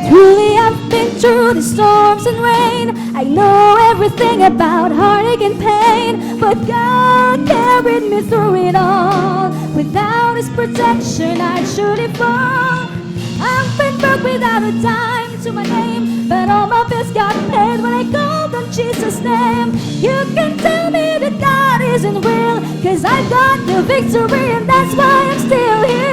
Truly I've been through the storms and rain. I know everything about heartache and pain, but God carried me through it all. Without His protection I'd surely fall. I've been broke without a dime to my name, but all my bills got paid when I called on Jesus' name. You can tell me that God isn't real, 'cause I've got the victory, and that's why I'm still here.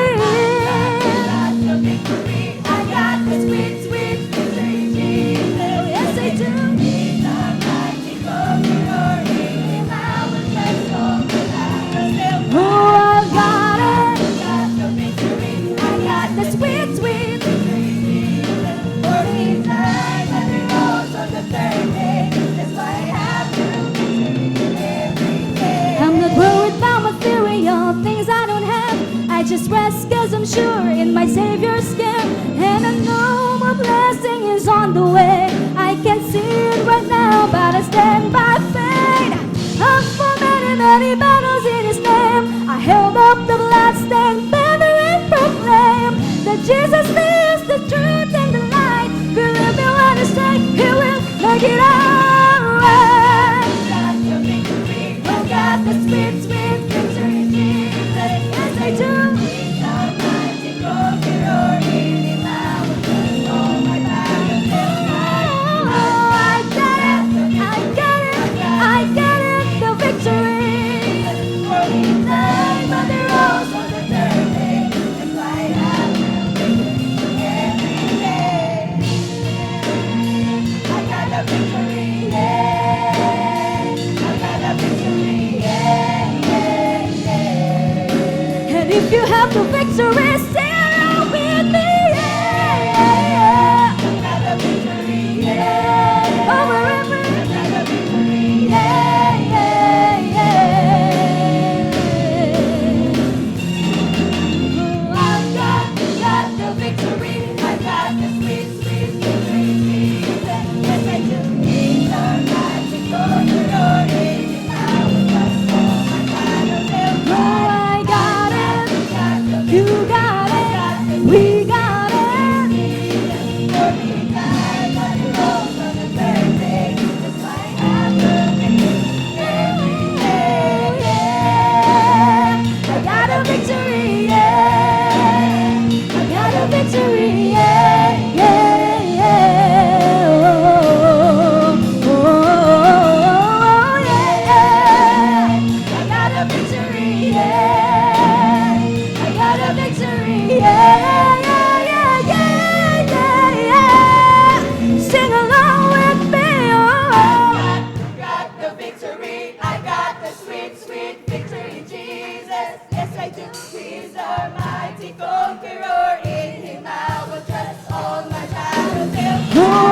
Just rest 'cause I'm sure in my Savior's care, and I know my blessing is on the way. I can't see it right now, but I stand by faith. I've fought many, many battles in His name. I held up the bloodstained banner and proclaim that Jesus is the truth and the light. Believe me when I say He will make it all right. Got the victory, oh God, the sweet, sweet victory, Jesus. Yes, I do. If you have the victory, sing along with me. Yeah. I got the victory. Yeah. Over every. I got the victory. Yeah, yeah, yeah. Oh, I've got the victory. I got the sweet, sweet victory. Jesus, yes I do. He's our mighty conqueror. In Him I will trust. Oh, I got the victory. You got it, we got it. For me, died, but He rose on the third day. That's why I have the victory every day. Yeah, I got a victory. Yeah, I got a victory. Yeah, yeah, yeah. Oh, oh, yeah, yeah. I got a victory. Yeah. Victory, yeah, yeah, yeah, yeah, yeah, yeah. Sing along with me, oh. I got the victory, I got the sweet, sweet victory, Jesus. Yes, I do. He's our mighty conqueror. In Him I will trust all my battles.